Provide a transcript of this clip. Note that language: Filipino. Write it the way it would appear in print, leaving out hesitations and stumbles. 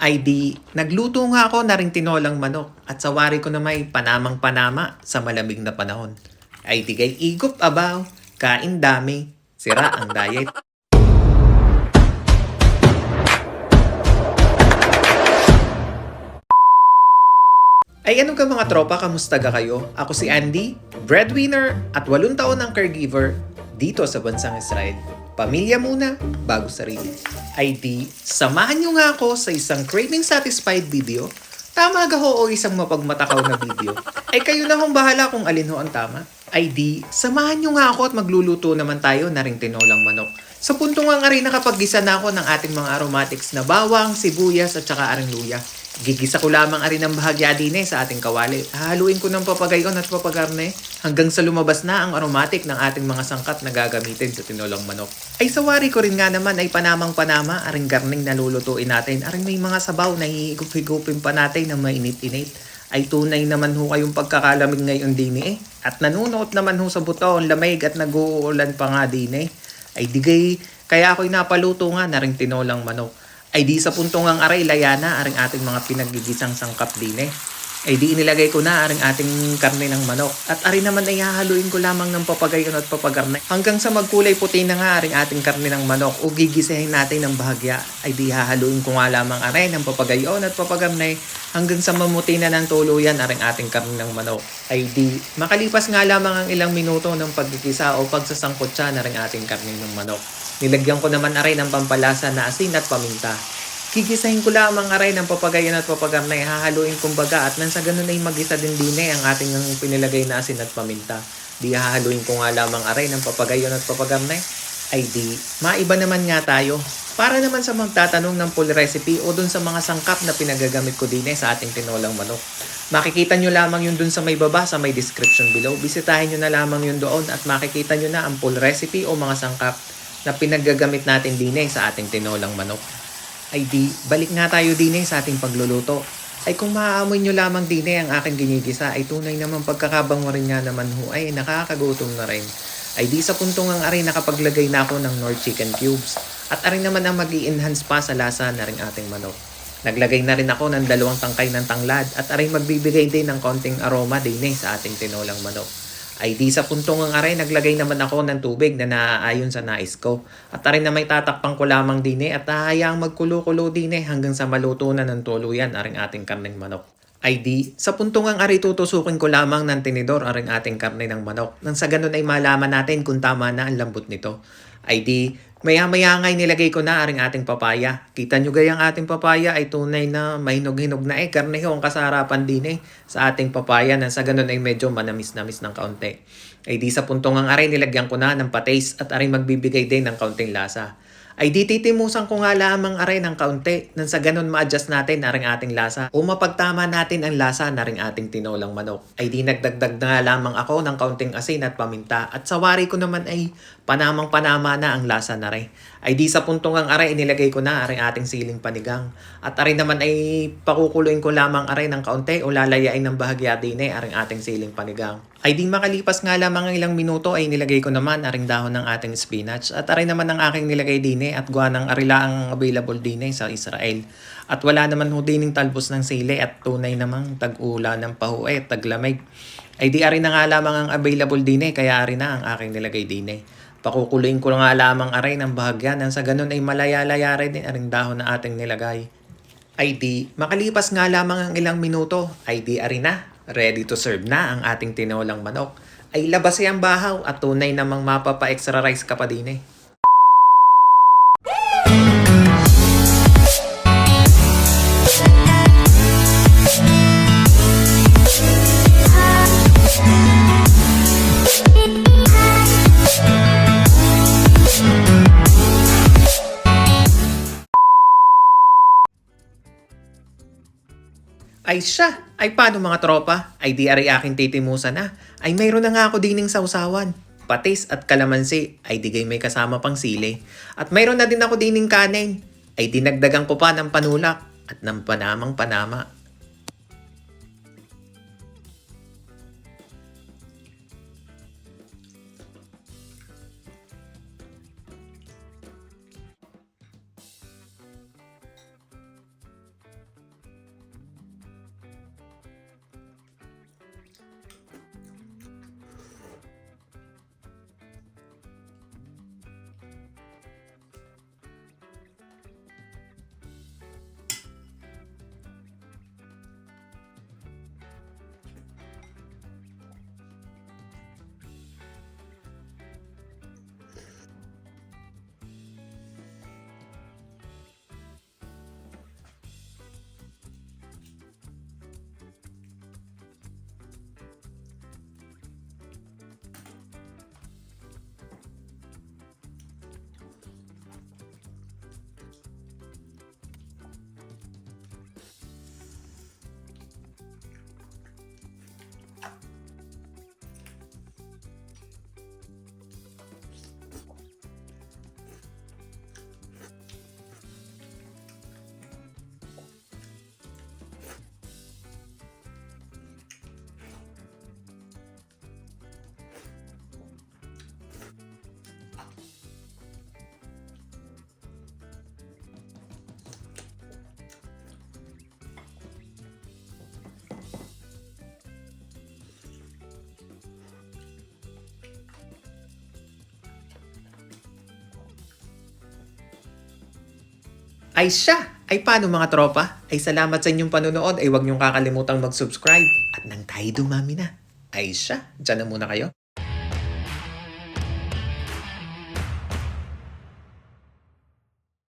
Ay di, nagluto nga ako na ring tinolang manok at sawari ko na may panamang panama sa malamig na panahon. Ay di kay igop abaw, kain dami, sira ang diet. Ay ano ka mga tropa, kamusta ka kayo? Ako si Andy, breadwinner at 8 taon ng caregiver dito sa bansang Israel. Pamilya muna, bago sarili. Ay di, samahan nyo nga ako sa isang craving satisfied video. Tama ga ho o isang mapagmatakaw na video. Ay kayo na hong bahala kung alin ho ang tama. Ay di, samahan nyo nga ako at magluluto naman tayo na ring tinolang manok. Sa punto nga nga rin nakapag-gisa na ako ng ating mga aromatics na bawang, sibuyas at saka aring luya. Gigisa ko lamang ari ng bahagya din sa ating kawali. Hahaluin ko ng papagayon at papagarne hanggang sa lumabas na ang aromatic ng ating mga sangkap na gagamitin sa tinolang manok. Ay sawari ko rin nga naman ay panamang panama aring garning na lulutuin natin. Aring may mga sabaw na hihigup-higupin pa natin ng mainit-init. Ay tunay naman ho kayong pagkakalamig ngayon din At nanunuot naman ho sa buto ang lamig at nag-uulan pa nga din Ay digay, kaya ako'y napaluto nga na ring tinolang manok. Ay di sa puntong ang aray layana aring ating mga pinagigisang sangkap din Ay di inilagay ko na aring ating karne ng manok. At ari naman ay hahaluin ko lamang ng papagayon at papagarne. Hanggang sa magkulay puti na nga aring ating karne ng manok o gigisahin natin ng bahagya. Ay di hahaluin ko nga lamang aray ng papagayon at papagarne hanggang sa mamuti na ng tuluyan aring ating karne ng manok. Ay di makalipas nga lamang ang ilang minuto ng pagkikisa o pagsasangkot siya na ring ating karne ng manok. Nilagyan ko naman aray ng pampalasa na asin at paminta. Gigisahin ko lamang aray ng papagayon at papagarnay, hahaluin kumbaga at nang sa ganun ay magisa din ang ating pinilagay na asin at paminta. Di hahaluin ko nga lamang aray ng papagayon at papagarnay. Ay di, maiba naman nga tayo. Para naman sa magtatanong ng full recipe o dun sa mga sangkap na pinagagamit ko din sa ating tinolang manok. Makikita nyo lamang yun dun sa may baba sa may description below. Bisitahin nyo na lamang yun doon at makikita nyo na ang full recipe o mga sangkap na pinagagamit natin din sa ating tinolang manok. Ay di, balik nga tayo din sa ating pagluluto. Ay kung maaamoy nyo lamang din ang aking ginigisa, ay tunay naman pagkakabango rin nga naman ho, ay nakakagutom na rin. Ay di sa puntong ang aray nakapaglagay na ako ng Knorr chicken cubes. At aray naman ang mag-i-enhance pa sa lasa na ring ating manok. Naglagay na rin ako ng 2 tangkay ng tanglad at aray magbibigay din ng konting aroma din sa ating tinolang manok. Ay di sa puntong ang aray, naglagay naman ako ng tubig na naaayon sa nais ko. At aray na may tatakpang ko lamang din at hahayaang magkulo-kulo din hanggang sa maluto na ng tuluyan aring ating karneng manok. Ay di, sa puntong ang aray tutusukin ko lamang ng tinidor aring ating karne ng manok. Nang sa ganun ay malaman natin kung tama na ang lambot nito. Ay di, maya-maya nga'y nilagay ko na aring ating papaya. Kita nyo gayang ating papaya ay tunay na mahinog-hinog na karne ho ang kasarapan din sa ating papaya na sa ganun ay medyo manamis-namis ng kaunti. Ay di sa puntong ang aray nilagyan ko na ng patis at aray magbibigay din ng kaunting lasa. Ay di titimusan ko nga lamang aray ng kaunti nang sa ganun ma-adjust natin aring ating lasa o mapagtama natin ang lasa na ring ating tinolang manok. Ay di nagdagdag na nga lamang ako ng kaunting asin at paminta at sawari ko naman ay panamang panama na ang lasa na rin. Ay di sa puntong ang aray inilagay ko na aring ating siling panigang. At aray naman ay pakukuluin ko lamang aray ng kaunti o lalayain ng bahagya din aring ating siling panigang. Ay di makalipas nga lamang ang ilang minuto ay nilagay ko naman aring dahon ng ating spinach. At aray naman ang aking nilagay din at gawa ng arila ang available din sa Israel. At wala naman ho dining talbos ng sili at tunay namang tag-ula ng pahuet, taglamig. Ay di aray na nga lamang ang available din kaya aray na ang aking nilagay din Pakukuluin ko nga lamang aray ng bahagya nang sa ganun ay malaya-laya rin din aring dahon na ating nilagay. Ay di, makalipas nga lamang ang ilang minuto, ay di aray na, ready to serve na ang ating tinolang manok. Ay labas ang bahaw at tunay namang mapapa-extra rice ka pa din Ay siya! Ay paano mga tropa? Ay di aray aking titimusan na. Ay mayroon na nga ako dining sausawan. Patis at kalamansi ay digay may kasama pang sili. At mayroon na din ako dining kanin. Ay dinagdagan ko pa ng panulak at ng panamang panama. Ay siya! Ay paano mga tropa? Ay salamat sa inyong panonood. Ay huwag niyong kakalimutang mag-subscribe. At nang tayo dumami na. Ay siya, dyan na muna kayo.